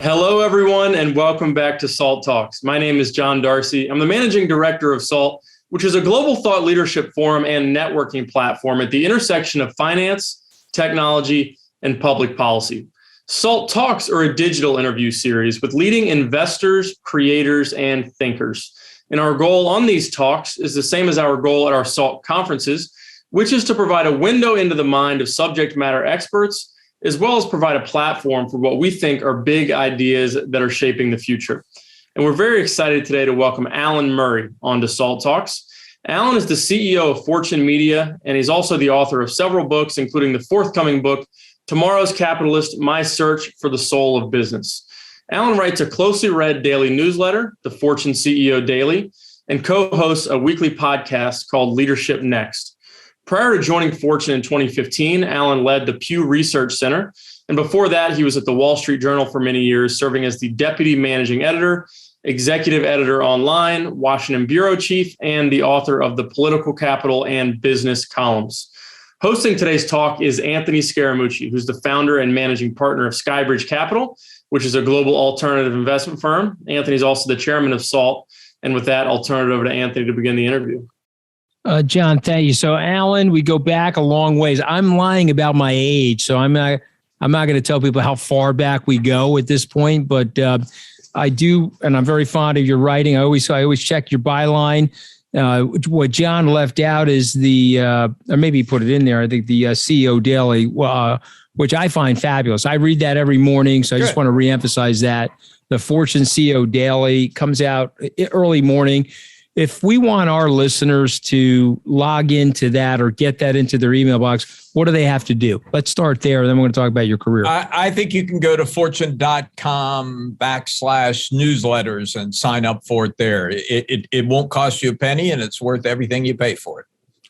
Hello, everyone, and welcome back to SALT Talks. My name is John Darcy. I'm the managing director of SALT, which is a global thought leadership forum and networking platform at the intersection of finance, technology, and public policy. SALT Talks are a digital interview series with leading investors, creators, and thinkers. And our goal on these talks is the same as our goal at our SALT conferences, which is to provide a window into the mind of subject matter experts, as well as provide a platform for what we think are big ideas that are shaping the future. And we're very excited today to welcome Alan Murray onto SALT Talks. Alan is the CEO of Fortune Media, and he's also the author of several books, including the forthcoming book, Tomorrow's Capitalist, My Search for the Soul of Business. Alan writes a closely read daily newsletter, the Fortune CEO Daily, and co-hosts a weekly podcast called Leadership Next. Prior to joining Fortune in 2015, Alan led the Pew Research Center. And before that, he was at the Wall Street Journal for many years, serving as the deputy managing editor, executive editor online, Washington bureau chief, and the author of the Political Capital and Business columns. Hosting today's talk is Anthony Scaramucci, who's the founder and managing partner of Skybridge Capital, which is a global alternative investment firm. Anthony's also the chairman of SALT. And with that, I'll turn it over to Anthony to begin the interview. John, thank you. So, Alan, we go back a long ways. I'm lying about my age, so I'm not going to tell people how far back we go at this point. But I do, and I'm very fond of your writing. I always check your byline. What John left out is or maybe he put it in there. I think the CEO Daily, which I find fabulous. I read that every morning, so I just want to reemphasize that the Fortune CEO Daily comes out early morning. If we want our listeners to log into that or get that into their email box, what do they have to do? Let's start there, and then we're going to talk about your career. I think you can go to fortune.com/newsletters and sign up for it there. It won't cost you a penny, and it's worth everything you pay for it.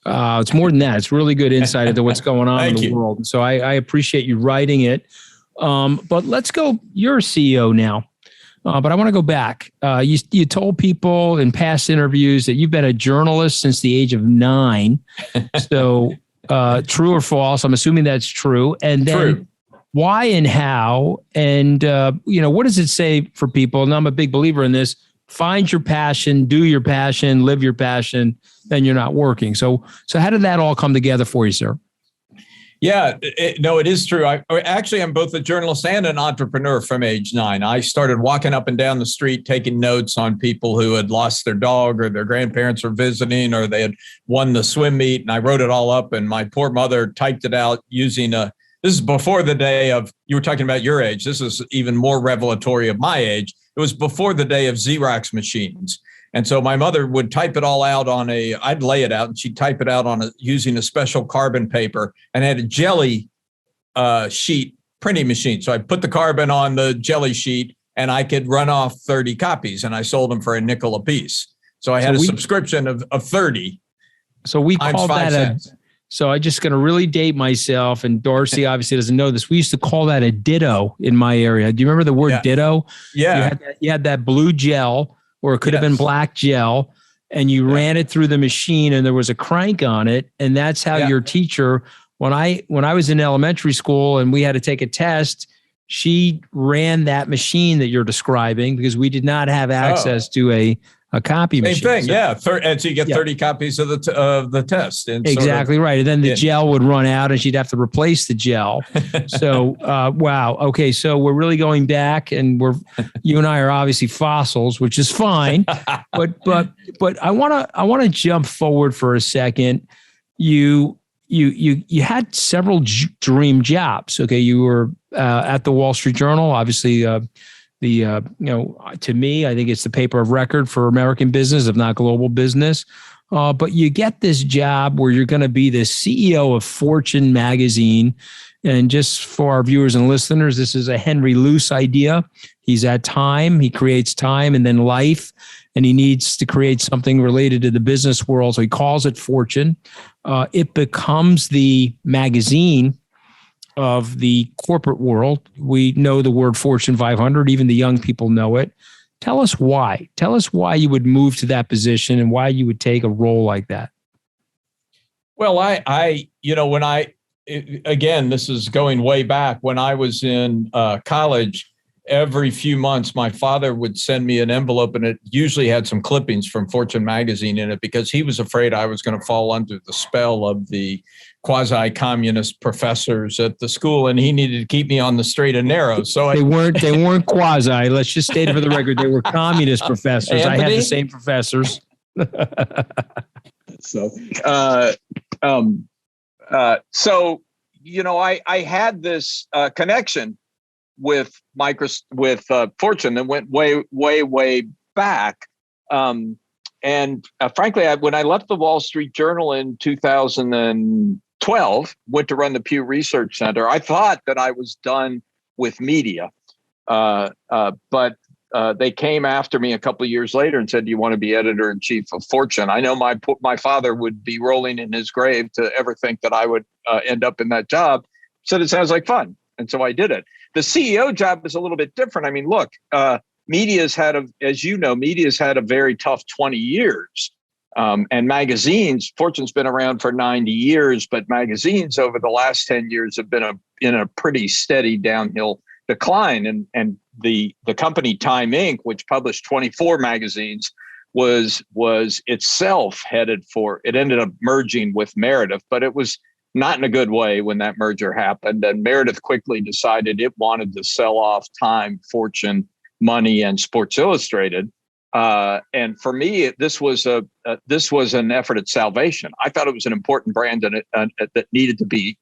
It's more than that. It's really good insight into what's going on in the world. So I appreciate you writing it. But let's go. You're a CEO now. But I want to go back. You told people in past interviews that you've been a journalist since the age of 9. So true or false? I'm assuming that's true. And then why and how? And, what does it say for people? And I'm a big believer in this. Find your passion, do your passion, live your passion, then you're not working. So how did that all come together for you, sir? Yeah, it is true. I'm both a journalist and an entrepreneur from age 9. I started walking up and down the street, taking notes on people who had lost their dog or their grandparents were visiting or they had won the swim meet. And I wrote it all up, and my poor mother typed it out using this is before the day of, you were talking about your age. This is even more revelatory of my age. It was before the day of Xerox machines. And so my mother would type it all out I'd lay it out, and she'd type it out using a special carbon paper, and had a jelly sheet printing machine. So I put the carbon on the jelly sheet, and I could run off 30 copies, and I sold them for $0.05 a piece. So I had a subscription of 30. So we call that so I'm just going to really date myself, and Darcy obviously doesn't know this. We used to call that a ditto in my area. Do you remember the word ditto? Yeah. You had that blue gel, or it could have been black gel, and you ran it through the machine, and there was a crank on it. And that's how your teacher, when I was in elementary school and we had to take a test, she ran that machine that you're describing, because we did not have access to a copy machine. Same thing, and so you get 30 copies of the test. And exactly right. And then the gel would run out, and she'd have to replace the gel. So, wow. Okay, so we're really going back, and you and I are obviously fossils, which is fine. but I want to jump forward for a second. You had several dream jobs. Okay, you were at the Wall Street Journal, obviously. To me, I think it's the paper of record for American business, if not global business. But you get this job where you're going to be the CEO of Fortune magazine. And just for our viewers and listeners, this is a Henry Luce idea. He's at Time. He creates Time and then Life, and he needs to create something related to the business world. So he calls it Fortune. It becomes the magazine of the corporate world. We know the word Fortune 500, even the young people know it. Tell us why. Tell us why you would move to that position and why you would take a role like that. Well, again, this is going way back when I was in college. every few months, my father would send me an envelope, and it usually had some clippings from Fortune magazine in it because he was afraid I was going to fall under the spell of the quasi-communist professors at the school, and he needed to keep me on the straight and narrow. So they weren't quasi. Let's just state it for the record. They were communist professors. Anthony? I had the same professors. So, I had this connection with Fortune that went way back. Frankly, when I left the Wall Street Journal in 2012, went to run the Pew Research Center, I thought that I was done with media. But they came after me a couple of years later and said, "Do you want to be editor-in-chief of Fortune?" I know my father would be rolling in his grave to ever think that I would end up in that job. Said it sounds like fun. And so I did it. The CEO job is a little bit different. I mean, look, media's had a very tough 20 years. And magazines, Fortune's been around for 90 years, but magazines over the last 10 years have been in a pretty steady downhill decline. And the company Time Inc., which published 24 magazines, was itself it ended up merging with Meredith, but it was not in a good way when that merger happened. And Meredith quickly decided it wanted to sell off Time, Fortune, Money, and Sports Illustrated. And for me, this was an effort at salvation. I thought it was an important brand that needed to be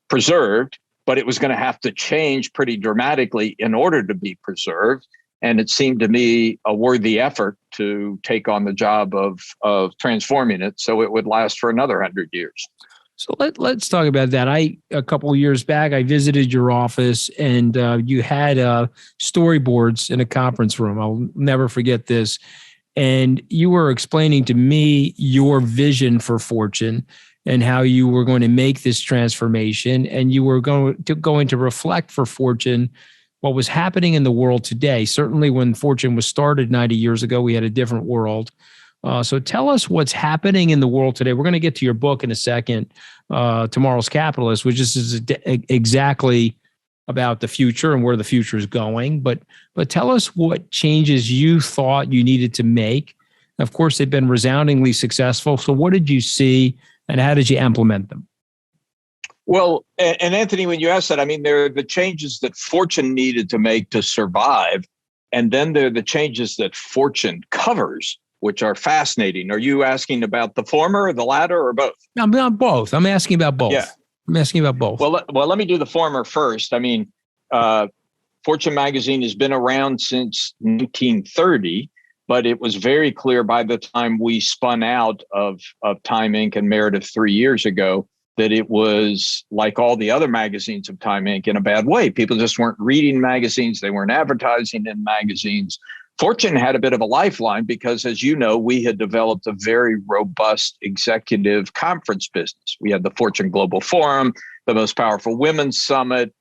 preserved, but it was going to have to change pretty dramatically in order to be preserved. And it seemed to me a worthy effort to take on the job of transforming it so it would last for another 100 years. So let's talk about that. A couple of years back, I visited your office, and you had storyboards in a conference room. I'll never forget this. And you were explaining to me your vision for Fortune and how you were going to make this transformation, and you were going to reflect for Fortune what was happening in the world today. Certainly when Fortune was started 90 years ago, we had a different world. So tell us what's happening in the world today. We're going to get to your book in a second, Tomorrow's Capitalist, which is exactly about the future and where the future is going. But tell us what changes you thought you needed to make. Of course, they've been resoundingly successful. So what did you see and how did you implement them? Well, and Anthony, when you ask that, I mean, there are the changes that Fortune needed to make to survive. And then there are the changes that Fortune covers, which are fascinating. Are you asking about the former or the latter or both? I'm about both. I'm asking about both. Yeah. I'm asking about both. Well, let me do the former first. I mean, Fortune magazine has been around since 1930, but it was very clear by the time we spun out of Time Inc. and Meredith 3 years ago that it was like all the other magazines of Time Inc. in a bad way. People just weren't reading magazines. They weren't advertising in magazines. Fortune had a bit of a lifeline because, as you know, we had developed a very robust executive conference business. We had the Fortune Global Forum, the most powerful women's summit,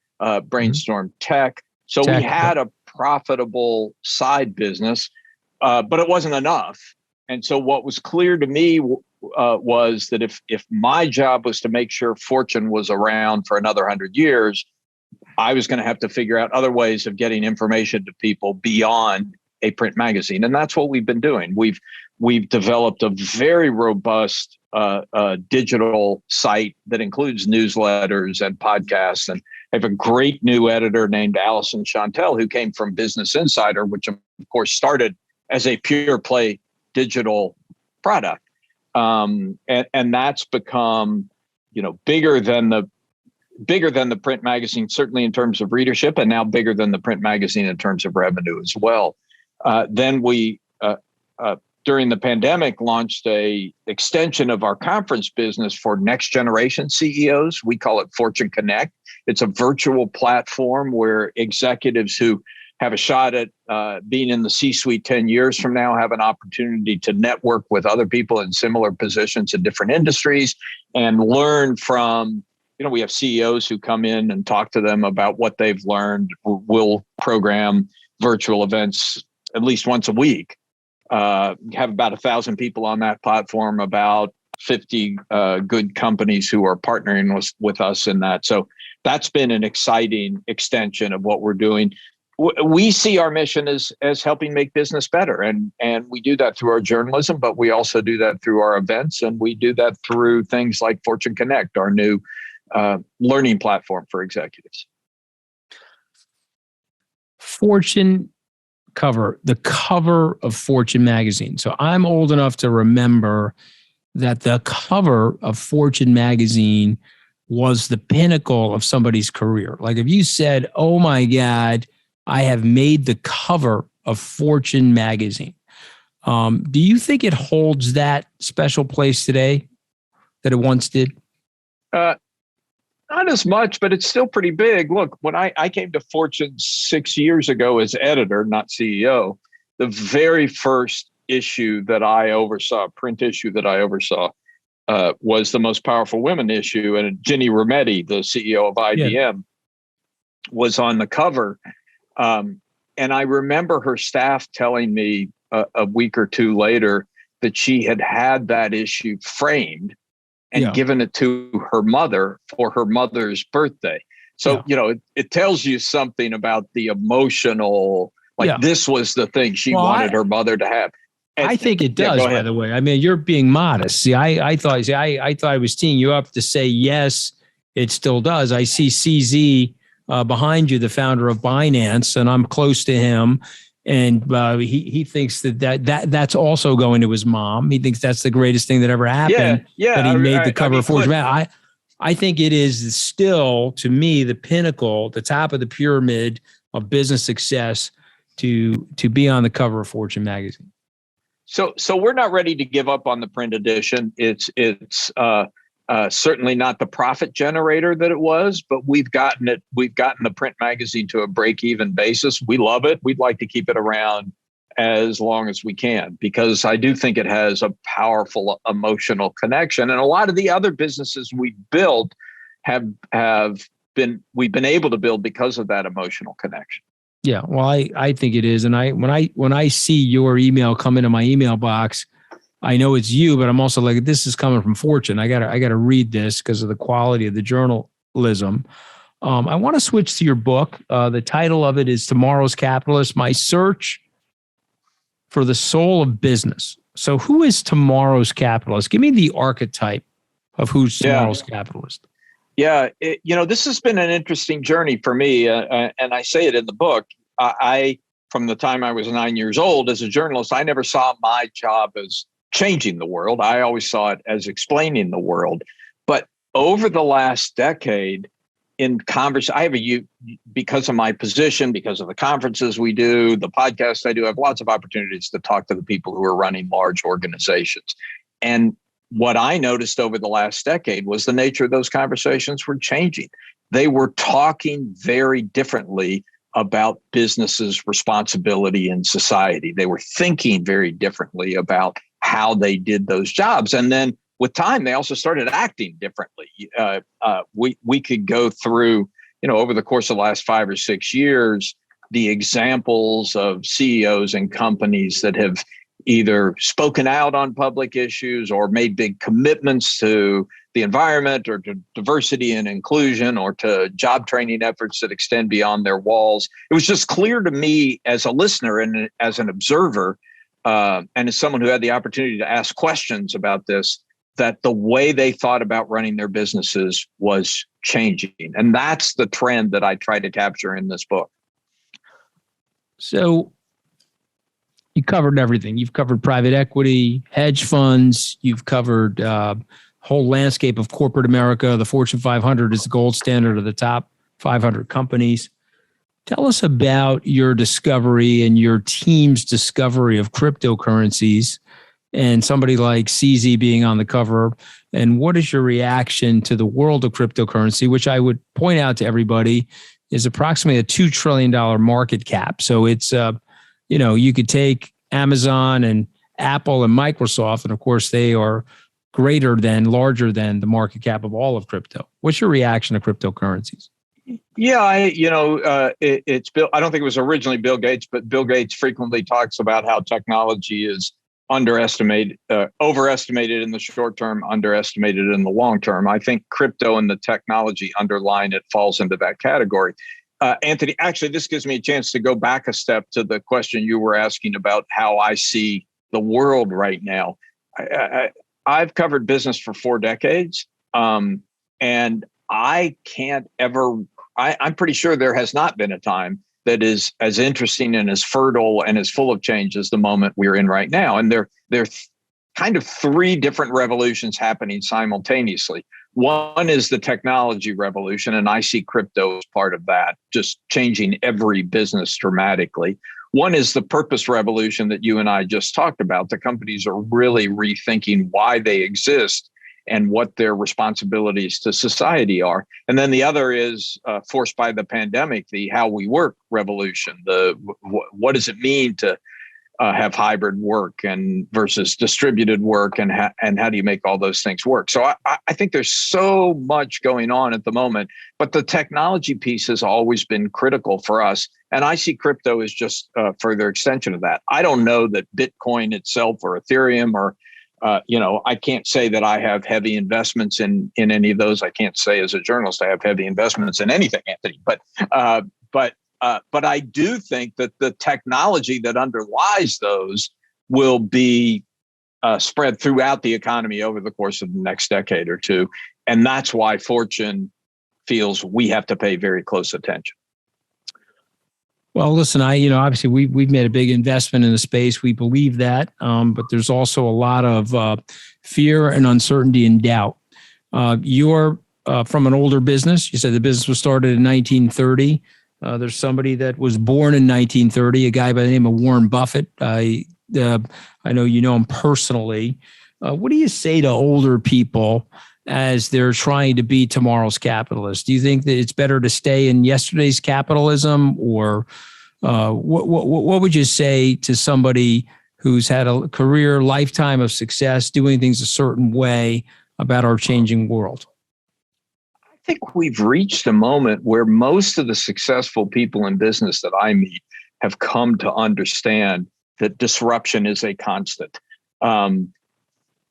Brainstorm Tech. So we had a profitable side business, but it wasn't enough. And so what was clear to me was that if my job was to make sure Fortune was around for another 100 years, I was going to have to figure out other ways of getting information to people beyond a print magazine. And that's what we've been doing. We've developed a very robust digital site that includes newsletters and podcasts. And I have a great new editor named Allison Chantel, who came from Business Insider, which of course started as a pure play digital product. And that's become, bigger than the print magazine, certainly in terms of readership, and now bigger than the print magazine in terms of revenue as well. Then we, during the pandemic, launched a extension of our conference business for next generation CEOs. We call it Fortune Connect. It's a virtual platform where executives who have a shot at being in the C-suite 10 years from now have an opportunity to network with other people in similar positions in different industries and learn from, we have CEOs who come in and talk to them about what they've learned. We'll program virtual events at least once a week. Have about 1,000 people on that platform, about 50 good companies who are partnering with us in that. So that's been an exciting extension of what we're doing. we see our mission as helping make business better. And we do that through our journalism, but we also do that through our events. And we do that through things like Fortune Connect, our new learning platform for executives. Fortune the cover of Fortune magazine. So I'm old enough to remember that the cover of Fortune magazine was the pinnacle of somebody's career. Like if you said, oh my God, I have made the cover of Fortune magazine. Do you think it holds that special place today that it once did? Not as much, but it's still pretty big. Look, when I came to Fortune 6 years ago as editor, not CEO, the very first issue that I oversaw, print issue that I oversaw, was the Most Powerful Women issue. And Ginny Rometty, the CEO of IBM, was on the cover. And I remember her staff telling me a week or two later that she had that issue framed and given it to her mother for her mother's birthday. So, it tells you something about the emotional, this was the thing she wanted her mother to have. And, I think it does, by the way. I mean, you're being modest. See, I thought I was teeing you up to say, yes, it still does. I see CZ behind you, the founder of Binance, and I'm close to him. And he thinks that's also going to his mom. He thinks that's the greatest thing that ever happened. That he made the cover of Fortune. I think it is still, to me, the pinnacle, the top of the pyramid of business success to be on the cover of Fortune magazine. So we're not ready to give up on the print edition. It's certainly not the profit generator that it was, but we've gotten the print magazine to a break-even basis. We love it. We'd like to keep it around as long as we can, because I do think it has a powerful emotional connection. And a lot of the other businesses we built we've been able to build because of that emotional connection. Yeah, well, I think it is. And when I see your email come into my email box, I know it's you, but I'm also like, this is coming from Fortune. I gotta read this because of the quality of the journalism. I want to switch to your book. The title of it is Tomorrow's Capitalist: My Search for the Soul of Business. So who is tomorrow's capitalist? Give me the archetype of who's tomorrow's capitalist. Yeah, this has been an interesting journey for me, and I say it in the book. I from the time I was 9 years old as a journalist, I never saw my job as changing the world. I always saw it as explaining the world. But over the last decade, in conversation, because of my position, because of the conferences we do, the podcast I do, I have lots of opportunities to talk to the people who are running large organizations. And what I noticed over the last decade was the nature of those conversations were changing. They were talking very differently about businesses' responsibility in society. They were thinking very differently about how they did those jobs. And then with time, they also started acting differently. We could go through, over the course of the last 5 or 6 years, the examples of CEOs and companies that have either spoken out on public issues or made big commitments to the environment or to diversity and inclusion or to job training efforts that extend beyond their walls. It was just clear to me as a listener and as an observer, and as someone who had the opportunity to ask questions about this, that the way they thought about running their businesses was changing. And that's the trend that I try to capture in this book. So you covered everything. You've covered private equity, hedge funds. You've covered whole landscape of corporate America. The Fortune 500 is the gold standard of the top 500 companies. Tell us about your discovery and your team's discovery of cryptocurrencies and somebody like CZ being on the cover. And what is your reaction to the world of cryptocurrency, which I would point out to everybody is approximately a $2 trillion market cap. So it's, you could take Amazon and Apple and Microsoft, and of course they are larger than the market cap of all of crypto. What's your reaction to cryptocurrencies? Yeah, it's Bill. I don't think it was originally Bill Gates, but Bill Gates frequently talks about how technology is overestimated in the short term, underestimated in the long term. I think crypto and the technology underlying it falls into that category. Anthony, actually, this gives me a chance to go back a step to the question you were asking about how I see the world right now. I've covered business for 4 decades, and I can't ever, I'm pretty sure there has not been a time that is as interesting and as fertile and as full of change as the moment we're in right now. And there are kind of 3 different revolutions happening simultaneously. One is the technology revolution, and I see crypto as part of that, just changing every business dramatically. One is the purpose revolution that you and I just talked about. The companies are really rethinking why they exist and what their responsibilities to society are. And then the other is forced by the pandemic, the how we work revolution. What does it mean to have hybrid work and versus distributed work, and how do you make all those things work? So I think there's so much going on at the moment, but the technology piece has always been critical for us. And I see crypto as just a further extension of that. I don't know that Bitcoin itself or Ethereum or, I can't say that I have heavy investments in any of those. I can't say as a journalist I have heavy investments in anything, Anthony, but I do think that the technology that underlies those will be spread throughout the economy over the course of the next decade or two. And that's why Fortune feels we have to pay very close attention. Well, listen, obviously we've made a big investment in the space. We believe that, but there's also a lot of fear and uncertainty and doubt. You're from an older business. You said the business was started in 1930. There's somebody that was born in 1930, a guy by the name of Warren Buffett. I know you know him personally. What do you say to older people as they're trying to be tomorrow's capitalists? Do you think that it's better to stay in yesterday's capitalism, or what would you say to somebody who's had a career, lifetime of success, doing things a certain way about our changing world? I think we've reached a moment where most of the successful people in business that I meet have come to understand that disruption is a constant.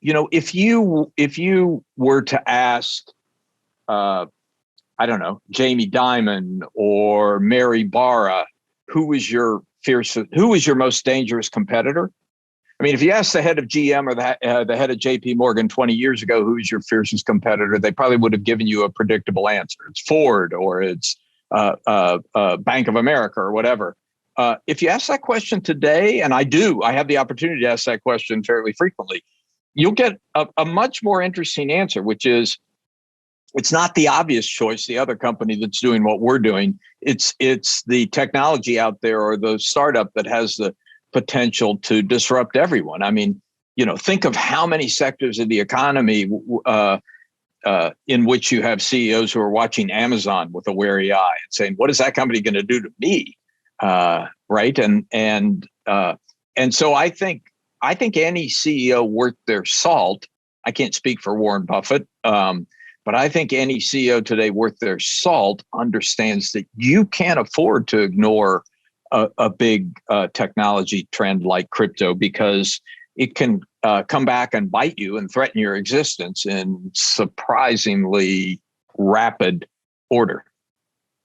If you were to ask, Jamie Dimon or Mary Barra, who is your most dangerous competitor? I mean, if you ask the head of GM or the head of JP Morgan 20 years ago, who is your fiercest competitor, they probably would have given you a predictable answer. It's Ford, or it's Bank of America, or whatever. If you ask that question today, and I have the opportunity to ask that question fairly frequently, you'll get a much more interesting answer, which is, it's not the obvious choice, the other company that's doing what we're doing. It's the technology out there, or the startup that has the potential to disrupt everyone. I mean, think of how many sectors of the economy in which you have CEOs who are watching Amazon with a wary eye and saying, "What is that company going to do to me?" Right? And so I think any CEO worth their salt. I can't speak for Warren Buffett, but I think any CEO today worth their salt understands that you can't afford to ignore a big technology trend like crypto, because it can come back and bite you and threaten your existence in surprisingly rapid order.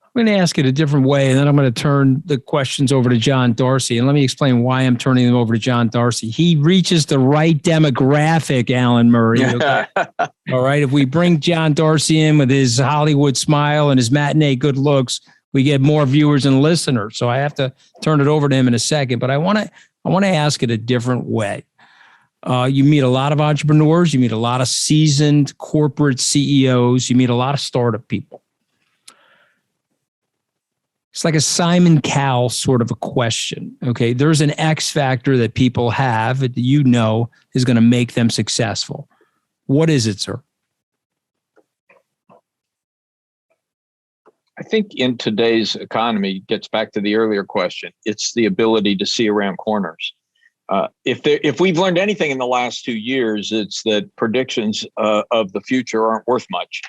I'm going to ask it a different way, and then I'm going to turn the questions over to John Darcy. And let me explain why I'm turning them over to John Darcy. He reaches the right demographic, Alan Murray. Okay? All right. If we bring John Darcy in with his Hollywood smile and his matinee good looks, we get more viewers and listeners. So I have to turn it over to him in a second. But I want to ask it a different way. You meet a lot of entrepreneurs. You meet a lot of seasoned corporate CEOs. You meet a lot of startup people. It's like a Simon Cowell sort of a question. Okay, there's an X factor that people have that is going to make them successful. What is it, sir? I think in today's economy, it gets back to the earlier question. It's the ability to see around corners. If we've learned anything in the last 2 years, it's that predictions of the future aren't worth much.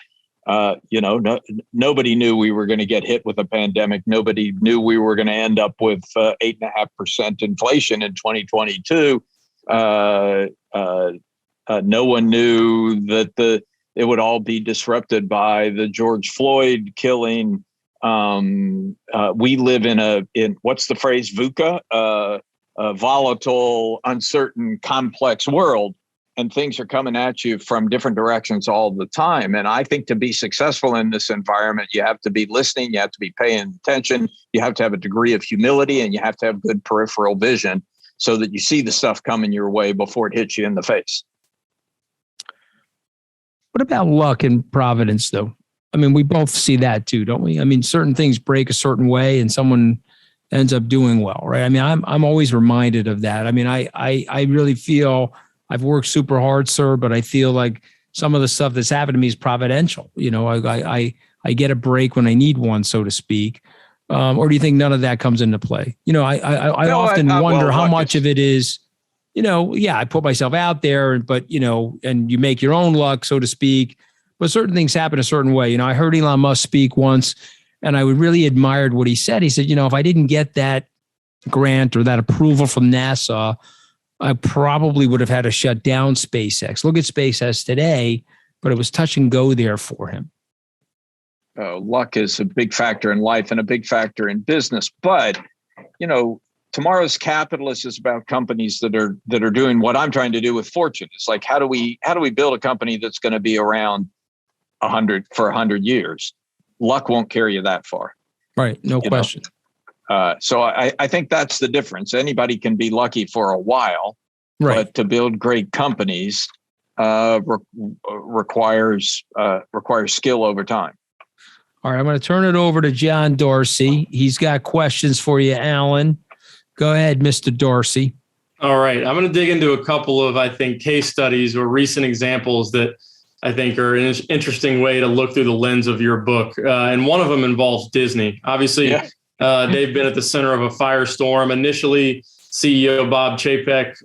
Nobody knew we were going to get hit with a pandemic. Nobody knew we were going to end up with 8.5% inflation in 2022. No one knew that it would all be disrupted by the George Floyd killing, We live in what's the phrase, VUCA, a volatile, uncertain, complex world, and things are coming at you from different directions all the time. And I think to be successful in this environment, you have to be listening, you have to be paying attention, you have to have a degree of humility, and you have to have good peripheral vision so that you see the stuff coming your way before it hits you in the face. What about luck and providence, though? I mean, we both see that too, don't we? I mean, certain things break a certain way and someone ends up doing well, right? I mean, I'm always reminded of that. I mean, I really feel I've worked super hard, sir, but I feel like some of the stuff that's happened to me is providential. You know, I get a break when I need one, so to speak. Or do you think none of that comes into play? You know, I often wonder how much of it is, you know, yeah, I put myself out there, but, you know, and you make your own luck, so to speak. But certain things happen a certain way. You know, I heard Elon Musk speak once, and I really admired what he said. He said, you know, if I didn't get that grant or that approval from NASA, I probably would have had to shut down SpaceX. Look at SpaceX today, but it was touch and go there for him. Luck is a big factor in life and a big factor in business. But, you know, tomorrow's capitalist is about companies that are doing what I'm trying to do with Fortune. It's like, how do we build a company that's going to be around 100 years? Luck won't carry you that far. Right. No question. So I think that's the difference. Anybody can be lucky for a while, right, but to build great companies requires skill over time. All right, I'm going to turn it over to John Dorsey. He's got questions for you, Alan. Go ahead, Mr. Dorsey. All right, I'm going to dig into a couple of, I think, case studies or recent examples that I think are an interesting way to look through the lens of your book. And one of them involves Disney. Obviously, yeah. They've been at the center of a firestorm. Initially, CEO Bob Chapek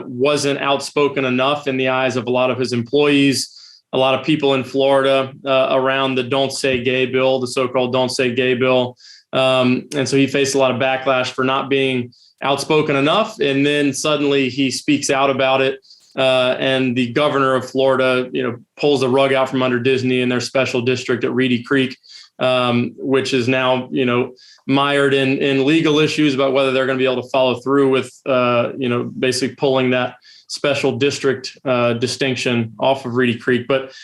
wasn't outspoken enough in the eyes of a lot of his employees, a lot of people in Florida around the Don't Say Gay bill, the so-called Don't Say Gay bill. And so he faced a lot of backlash for not being outspoken enough. And then suddenly he speaks out about it. And the governor of Florida, you know, pulls the rug out from under Disney and their special district at Reedy Creek, which is now, you know, mired in legal issues about whether they're going to be able to follow through with, you know, basically pulling that special district distinction off of Reedy Creek. But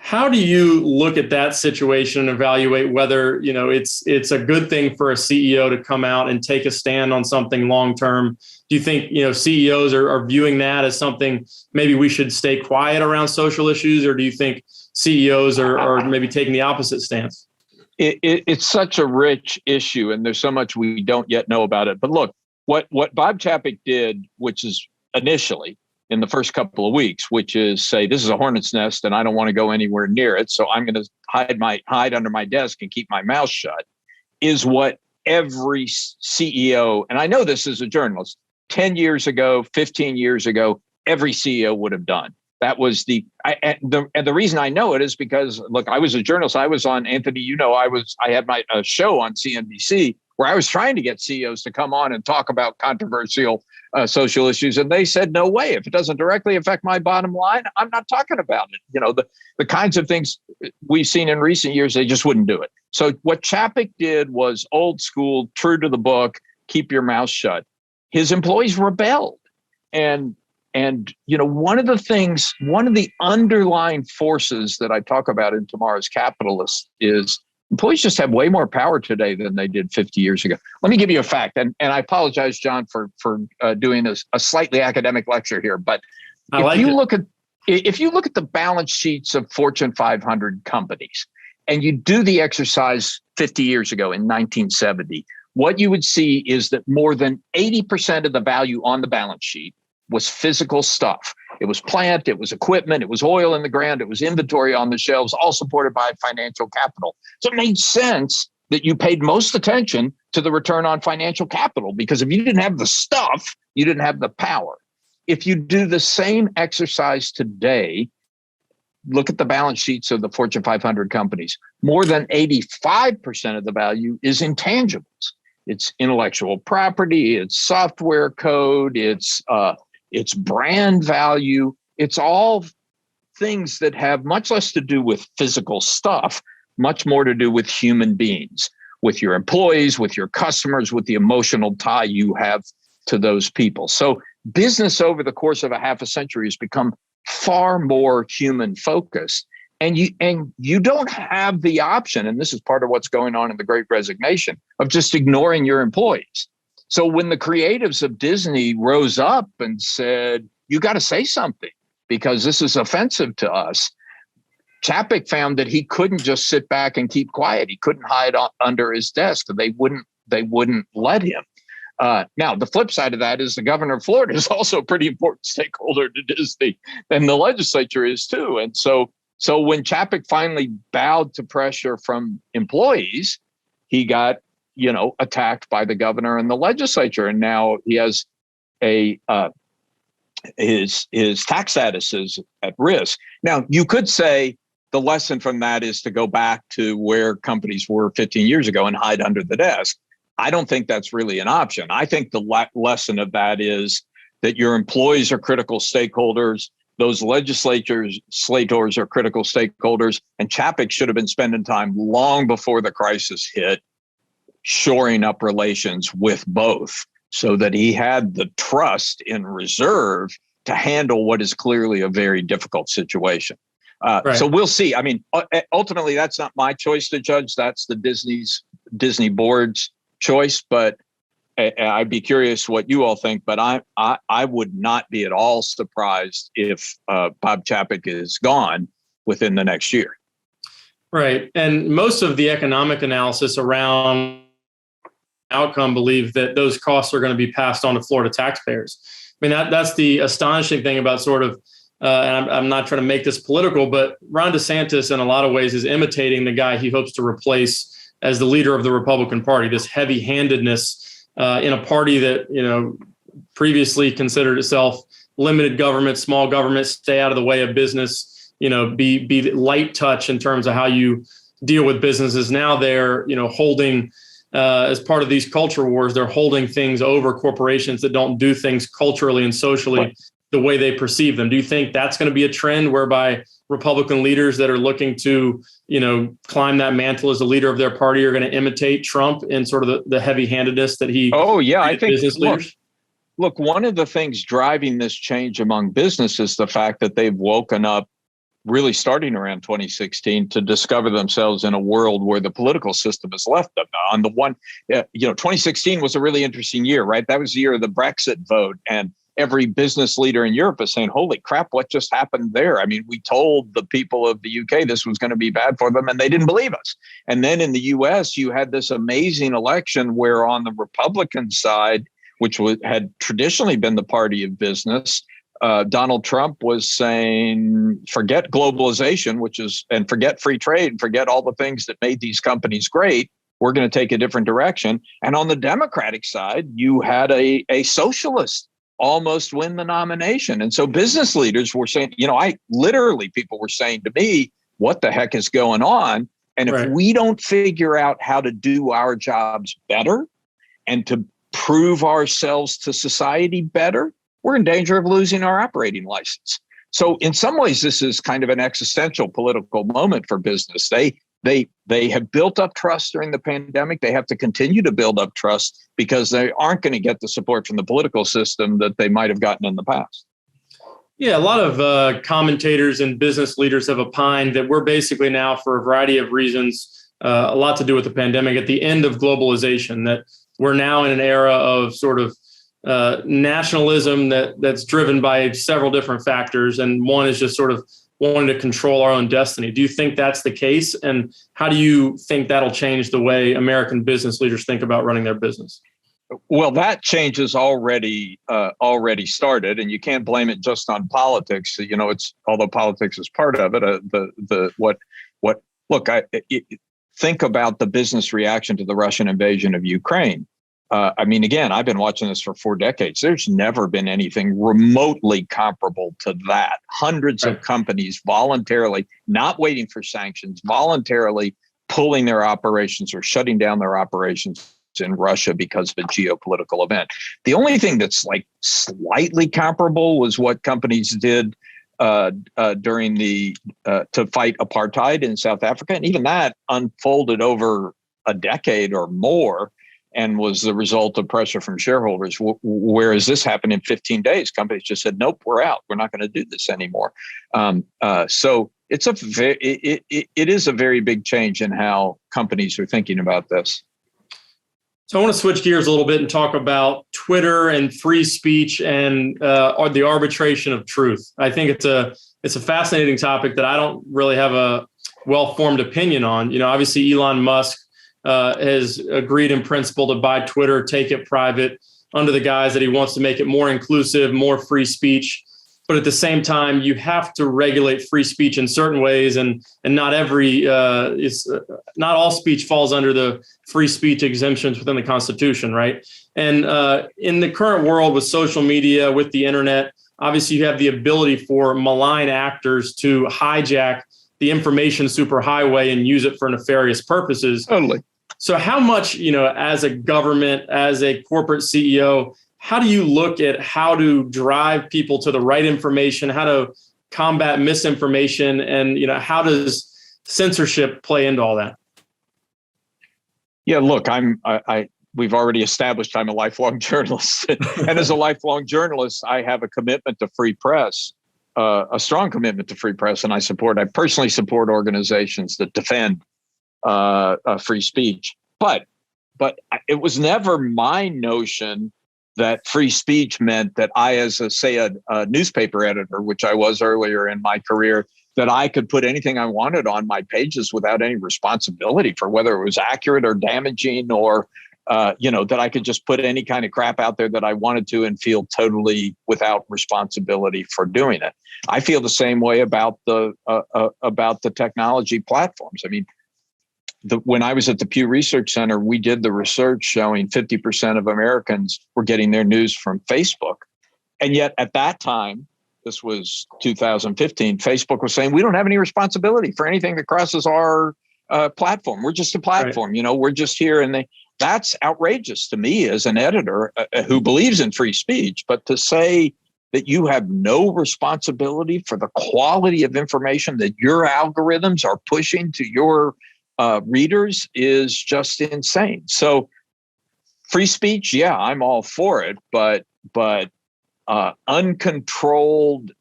how do you look at that situation and evaluate whether, you know, it's a good thing for a CEO to come out and take a stand on something long term? Do you think, you know, CEOs are viewing that as something maybe we should stay quiet around social issues, or do you think CEOs are maybe taking the opposite stance? It's such a rich issue, and there's so much we don't yet know about it. But look, what Bob Chapek did, which is initially in the first couple of weeks, which is say, this is a hornet's nest and I don't want to go anywhere near it, so I'm going to hide under my desk and keep my mouth shut, is what every CEO, and I know this as a journalist, 10 years ago, 15 years ago, every CEO would have done. That was the reason I know it is because, look, I was a journalist. I was on, Anthony, you know, I had my show on CNBC where I was trying to get CEOs to come on and talk about controversial social issues. And they said, no way, if it doesn't directly affect my bottom line, I'm not talking about it. You know, the kinds of things we've seen in recent years, they just wouldn't do it. So what Chapek did was old school, true to the book, keep your mouth shut. His employees rebelled. And you know, one of the underlying forces that I talk about in Tomorrow's Capitalist is employees just have way more power today than they did 50 years ago. Let me give you a fact, and I apologize, John, for doing a slightly academic lecture here. But if you look at the balance sheets of Fortune 500 companies, and you do the exercise 50 years ago in 1970, what you would see is that more than 80% of the value on the balance sheet was physical stuff. It was plant, it was equipment, it was oil in the ground, it was inventory on the shelves, all supported by financial capital. So it made sense that you paid most attention to the return on financial capital, because if you didn't have the stuff, you didn't have the power. If you do the same exercise today, look at the balance sheets of the Fortune 500 companies. More than 85% of the value is intangibles. It's intellectual property, it's software code, it's brand value. It's all things that have much less to do with physical stuff, much more to do with human beings. with your employees, with your customers, with the emotional tie you have to those people. So business over the course of a half a century has become far more human focused. And you don't have the option, and this is part of what's going on in the Great Resignation, of just ignoring your employees. So when the creatives of Disney rose up and said, you got to say something because this is offensive to us, Chapek found that he couldn't just sit back and keep quiet. He couldn't hide under his desk. They wouldn't let him. Now, the flip side of that is the governor of Florida is also a pretty important stakeholder to Disney, and the legislature is too. And so when Chapek finally bowed to pressure from employees, he got, attacked by the governor and the legislature. And now he has his tax status is at risk. Now, you could say the lesson from that is to go back to where companies were 15 years ago and hide under the desk. I don't think that's really an option. I think the lesson of that is that your employees are critical stakeholders. Those legislators are critical stakeholders, and Chapek should have been spending time long before the crisis hit, shoring up relations with both so that he had the trust in reserve to handle what is clearly a very difficult situation. Right. So we'll see. I mean, ultimately, that's not my choice to judge. That's the Disney board's choice, but I'd be curious what you all think, but I would not be at all surprised if Bob Chapek is gone within the next year. Right. And most of the economic analysis around outcome believe that those costs are going to be passed on to Florida taxpayers. I mean, that's the astonishing thing about sort of, and I'm not trying to make this political, but Ron DeSantis in a lot of ways is imitating the guy he hopes to replace as the leader of the Republican Party, this heavy-handedness in a party that, previously considered itself limited government, small government, stay out of the way of business, be light touch in terms of how you deal with businesses. Now they're, holding, as part of these culture wars, they're holding things over corporations that don't do things culturally and socially the way they perceive them. Do you think that's going to be a trend whereby Republican leaders that are looking to, climb that mantle as the leader of their party are going to imitate Trump in sort of the heavy-handedness that he? Oh, yeah, I think business leaders. Look, one of the things driving this change among business is the fact that they've woken up, really starting around 2016, to discover themselves in a world where the political system has left them. On the one, 2016 was a really interesting year, right? That was the year of the Brexit vote, and every business leader in Europe is saying, holy crap, what just happened there? I mean, we told the people of the UK this was going to be bad for them, and they didn't believe us. And then in the US, you had this amazing election where on the Republican side, which had traditionally been the party of business, Donald Trump was saying, forget globalization, and forget free trade, forget all the things that made these companies great. We're going to take a different direction. And on the Democratic side, you had a socialist almost win the nomination. And so business leaders were saying, people were saying to me, what the heck is going on? And if we don't figure out how to do our jobs better and to prove ourselves to society better, we're in danger of losing our operating license. So in some ways, this is kind of an existential political moment for business. They have built up trust during the pandemic. They have to continue to build up trust because they aren't going to get the support from the political system that they might have gotten in the past. Yeah, a lot of commentators and business leaders have opined that we're basically now, for a variety of reasons, a lot to do with the pandemic, at the end of globalization, that we're now in an era of sort of nationalism that's driven by several different factors. And one is just sort of wanting to control our own destiny. Do you think that's the case? And how do you think that'll change the way American business leaders think about running their business? Well, that change has already started, and you can't blame it just on politics. It's, although politics is part of it. Think about the business reaction to the Russian invasion of Ukraine. Again, I've been watching this for 4 decades. There's never been anything remotely comparable to that. Hundreds of companies voluntarily, not waiting for sanctions, voluntarily pulling their operations or shutting down their operations in Russia because of a geopolitical event. The only thing that's like slightly comparable was what companies did during to fight apartheid in South Africa. And even that unfolded over a decade or more and was the result of pressure from shareholders. Whereas this happened in 15 days. Companies just said, nope, we're out. We're not going to do this anymore. So it is a very big change in how companies are thinking about this. So I want to switch gears a little bit and talk about Twitter and free speech and the arbitration of truth. I think it's a fascinating topic that I don't really have a well-formed opinion on. You know, obviously Elon Musk has agreed in principle to buy Twitter, take it private under the guise that he wants to make it more inclusive, more free speech. But at the same time, you have to regulate free speech in certain ways, and not all speech falls under the free speech exemptions within the Constitution, right? And in the current world with social media, with the internet, obviously you have the ability for malign actors to hijack the information superhighway and use it for nefarious purposes. Totally. So how much, as a government, as a corporate CEO, how do you look at how to drive people to the right information, how to combat misinformation, and how does censorship play into all that? Yeah, look, we've already established I'm a lifelong journalist, and as a lifelong journalist, I have a commitment to free press, a strong commitment to free press, and I personally support organizations that defend free speech. But it was never my notion that free speech meant that I, as a newspaper editor, which I was earlier in my career, that I could put anything I wanted on my pages without any responsibility for whether it was accurate or damaging, or that I could just put any kind of crap out there that I wanted to and feel totally without responsibility for doing it. I feel the same way about the technology platforms. I mean, when I was at the Pew Research Center, we did the research showing 50% of Americans were getting their news from Facebook. And yet at that time, this was 2015, Facebook was saying, we don't have any responsibility for anything that crosses our platform. We're just a platform, right. We're just here. And that's outrageous to me as an editor who believes in free speech. But to say that you have no responsibility for the quality of information that your algorithms are pushing to your readers is just insane. So free speech, yeah, I'm all for it, but uncontrolled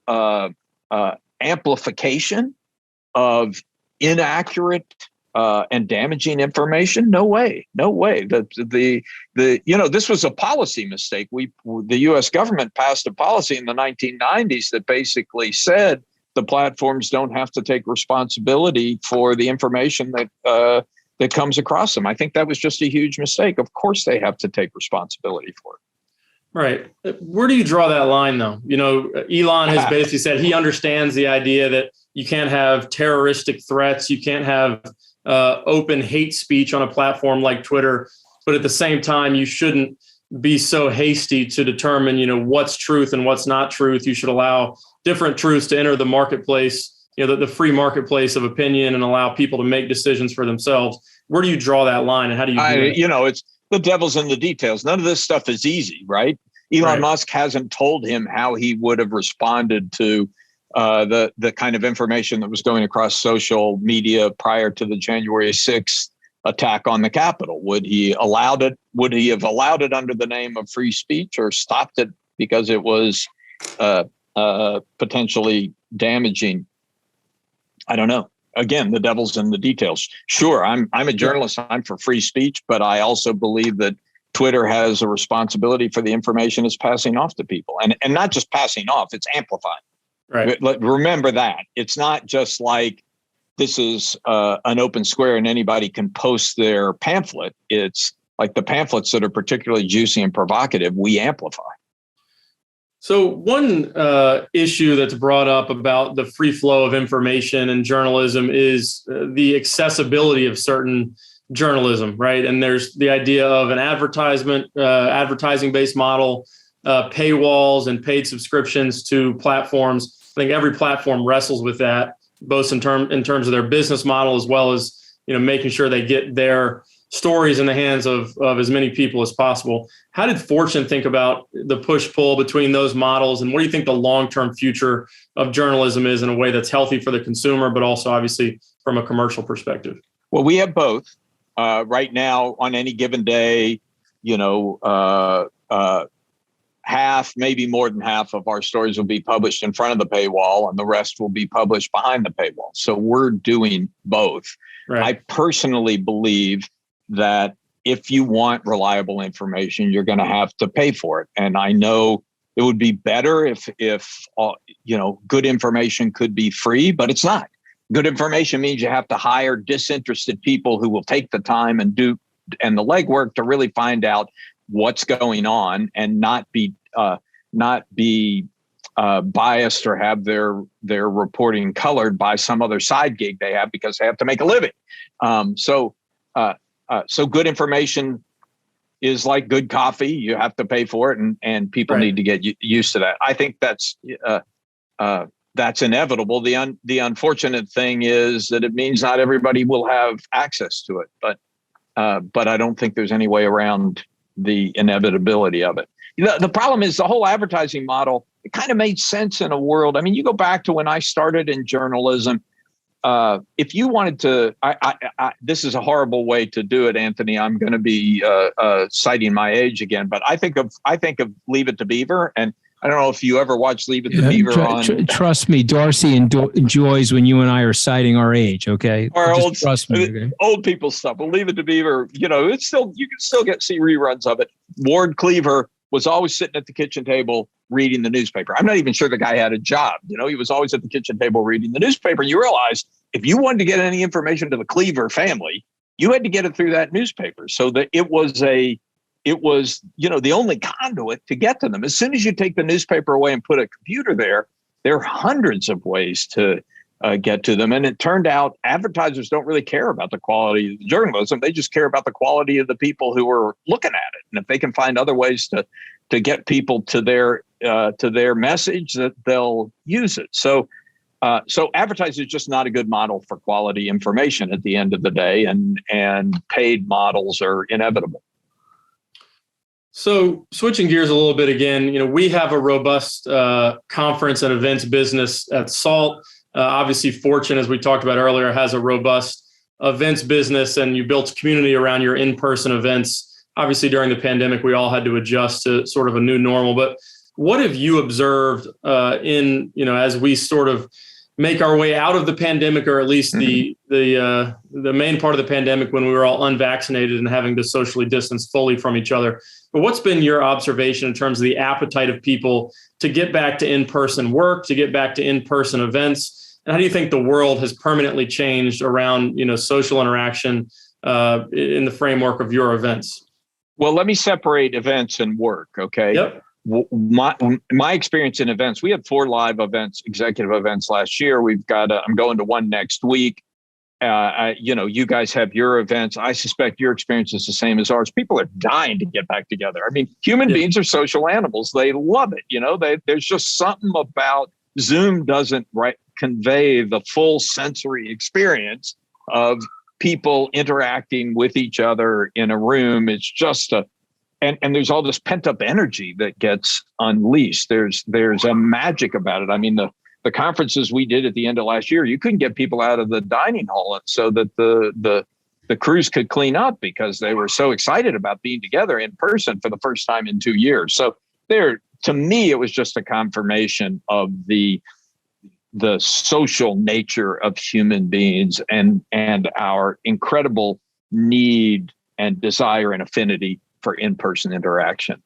amplification of inaccurate and damaging information, no way. This was a policy mistake. The U.S. government passed a policy in the 1990s that basically said the platforms don't have to take responsibility for the information that comes across them. I think that was just a huge mistake. Of course, they have to take responsibility for it. Right. Where do you draw that line, though? Elon has basically said he understands the idea that you can't have terroristic threats, you can't have open hate speech on a platform like Twitter, but at the same time, you shouldn't be so hasty to determine, what's truth and what's not truth. You should allow different truths to enter the marketplace, the free marketplace of opinion, and allow people to make decisions for themselves. Where do you draw that line, and how do you do it? It's the devil's in the details. None of this stuff is easy, right? Elon Musk hasn't told him how he would have responded to the kind of information that was going across social media prior to the January 6th attack on the Capitol. Would he have allowed it under the name of free speech, or stopped it because it was potentially damaging? I don't know. Again, the devil's in the details. Sure, I'm a journalist. I'm for free speech, but I also believe that Twitter has a responsibility for the information it's passing off to people, and not just passing off; it's amplifying. Right. Remember that it's not just like this is an open square and anybody can post their pamphlet. It's like the pamphlets that are particularly juicy and provocative, we amplify. So one issue that's brought up about the free flow of information and journalism is the accessibility of certain journalism, right? And there's the idea of an advertising-based model, paywalls and paid subscriptions to platforms. I think every platform wrestles with that, both in terms of their business model, as well as making sure they get their stories in the hands of as many people as possible. How did Fortune think about the push-pull between those models, and what do you think the long-term future of journalism is in a way that's healthy for the consumer, but also obviously from a commercial perspective? Well, we have both. right now on any given day, half, maybe more than half of our stories will be published in front of the paywall and the rest will be published behind the paywall. So we're doing both. Right. I personally believe that if you want reliable information, you're going to have to pay for it. And I know it would be better if good information could be free, but it's not. Good information means you have to hire disinterested people who will take the time and the legwork to really find out what's going on and not be biased or have their reporting colored by some other side gig they have because they have to make a living. So good information is like good coffee. You have to pay for it, and people need to get used to that. I think that's inevitable. The unfortunate thing is that it means not everybody will have access to it, but I don't think there's any way around the inevitability of it. The problem is the whole advertising model. It kind of made sense in a world. I mean, you go back to when I started in journalism. If you wanted to, this is a horrible way to do it, Anthony. I'm going to be citing my age again, but I think of Leave It to Beaver, and I don't know if you ever watched Leave It to Beaver. Trust me, Darcy enjoys when you and I are citing our age. Okay, trust me. Okay? Old people stuff. Well, Leave It to Beaver. It's still you can still see reruns of it. Ward Cleaver was always sitting at the kitchen table reading the newspaper. I'm not even sure the guy had a job. He was always at the kitchen table reading the newspaper. You realized if you wanted to get any information to the Cleaver family, you had to get it through that newspaper. So that it was the only conduit to get to them. As soon as you take the newspaper away and put a computer there are hundreds of ways to get to them. And it turned out advertisers don't really care about the quality of the journalism. They just care about the quality of the people who are looking at it. And if they can find other ways to get people to their message, that they'll use it. So advertising is just not a good model for quality information at the end of the day, and paid models are inevitable. So switching gears a little bit again, we have a robust conference and events business at SALT. Obviously, Fortune, as we talked about earlier, has a robust events business, and you built community around your in-person events. Obviously, during the pandemic, we all had to adjust to sort of a new normal. But what have you observed as we sort of make our way out of the pandemic, or at least the main part of the pandemic when we were all unvaccinated and having to socially distance fully from each other? But what's been your observation in terms of the appetite of people to get back to in-person work, to get back to in-person events? And how do you think the world has permanently changed around, social interaction in the framework of your events? Well, let me separate events and work. Okay. Yep. My experience in events, we had 4 live events, executive events last year. We've got, I'm going to one next week. You guys have your events. I suspect your experience is the same as ours. People are dying to get back together. I mean, human beings are social animals. They love it. There's just something about Zoom doesn't convey the full sensory experience of people interacting with each other in a room. It's just and there's all this pent up energy that gets unleashed. There's a magic about it. I mean, the conferences we did at the end of last year, you couldn't get people out of the dining hall so that the crews could clean up because they were so excited about being together in person for the first time in 2 years. So to me, it was just a confirmation of the social nature of human beings and our incredible need and desire and affinity for in-person interaction.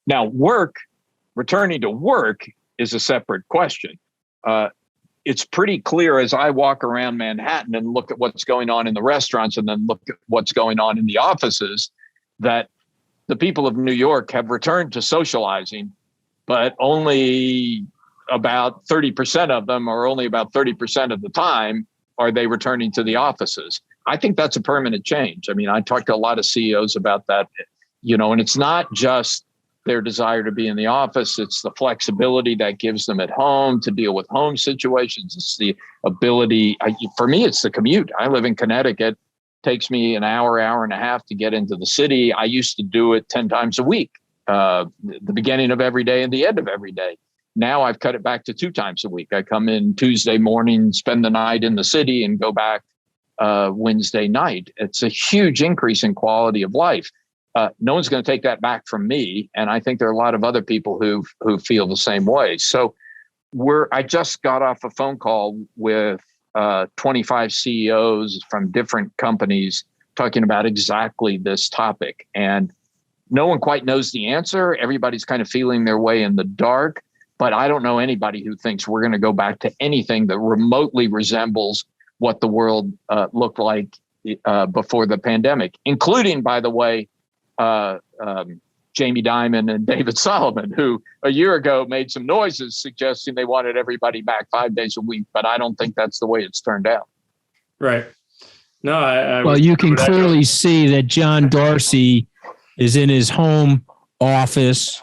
Now, returning to work is a separate question. It's pretty clear as I walk around Manhattan and look at what's going on in the restaurants and then look at what's going on in the offices that the people of New York have returned to socializing, but only about 30% of them, or only about 30% of the time, are they returning to the offices. I think that's a permanent change. I mean, I talked to a lot of CEOs about that, and it's not just their desire to be in the office. It's the flexibility that gives them at home to deal with home situations. It's the ability, for me, it's the commute. I live in Connecticut. It takes me an hour and a half to get into the city. I used to do it 10 times a week, the beginning of every day and the end of every day. Now I've cut it back to 2 times a week. I come in Tuesday morning, spend the night in the city, and go back Wednesday night. It's a huge increase in quality of life. No one's going to take that back from me, and I think there are a lot of other people who feel the same way. So I just got off a phone call with 25 CEOs from different companies talking about exactly this topic, and no one quite knows the answer. Everybody's kind of feeling their way in the dark, but I don't know anybody who thinks we're going to go back to anything that remotely resembles what the world looked like before the pandemic, including, by the way, Jamie Dimon and David Solomon, who a year ago made some noises suggesting they wanted everybody back 5 days a week, but I don't think that's the way it's turned out. Right. No, well, you can clearly see that John Darcy is in his home office.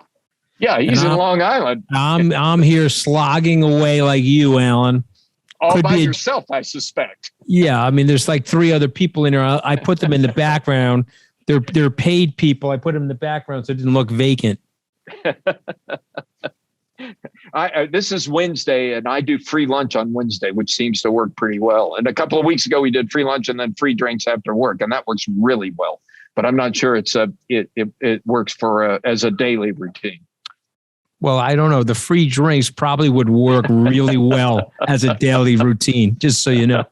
Yeah, he's in Long Island. I'm here slogging away like you, Alan. All by yourself, I suspect. Yeah, I mean, there's like 3 other people in there. I put them in the background. They're paid people. I put them in the background so it didn't look vacant. This is Wednesday, and I do free lunch on Wednesday, which seems to work pretty well. And a couple of weeks ago, we did free lunch and then free drinks after work, and that works really well. But I'm not sure it works as a daily routine. Well, I don't know. The free drinks probably would work really well as a daily routine, just so you know.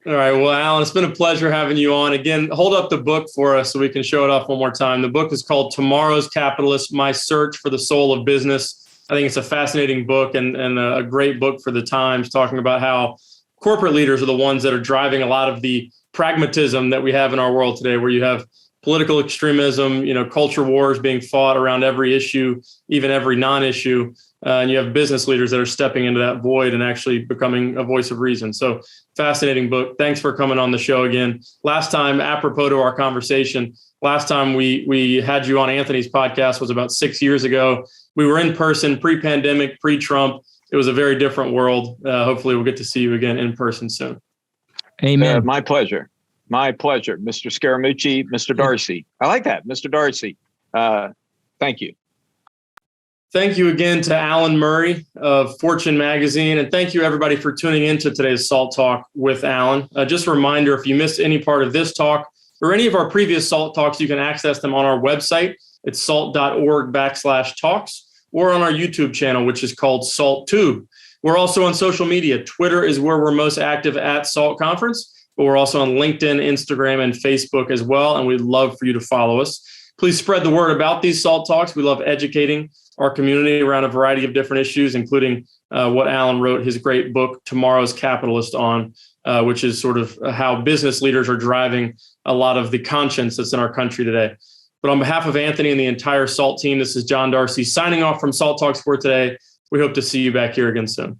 All right. Well, Alan, it's been a pleasure having you on. Again, hold up the book for us so we can show it off one more time. The book is called Tomorrow's Capitalist, My Search for the Soul of Business. I think it's a fascinating book and a great book for the times, talking about how corporate leaders are the ones that are driving a lot of the pragmatism that we have in our world today, where you have political extremism, culture wars being fought around every issue, even every non-issue. And you have business leaders that are stepping into that void and actually becoming a voice of reason. So fascinating book. Thanks for coming on the show again. Last time, apropos to our conversation, last time we had you on Anthony's podcast was about 6 years ago. We were in person, pre-pandemic, pre-Trump. It was a very different world. Hopefully we'll get to see you again in person soon. Amen. My pleasure. My pleasure. Mr. Scaramucci, Mr. Darcy. I like that. Mr. Darcy. Thank you. Thank you again to Alan Murray of Fortune Magazine. And thank you, everybody, for tuning into today's SALT Talk with Alan. Just a reminder, if you missed any part of this talk or any of our previous SALT Talks, you can access them on our website. It's salt.org/talks, or on our YouTube channel, which is called SaltTube. We're also on social media. Twitter is where we're most active at SALT Conference, but we're also on LinkedIn, Instagram, and Facebook as well. And we'd love for you to follow us. Please spread the word about these SALT Talks. We love educating our community around a variety of different issues, including what Alan wrote his great book, Tomorrow's Capitalist, on, which is sort of how business leaders are driving a lot of the conscience that's in our country today. But on behalf of Anthony and the entire SALT team, this is John Darcy signing off from SALT Talks for today. We hope to see you back here again soon.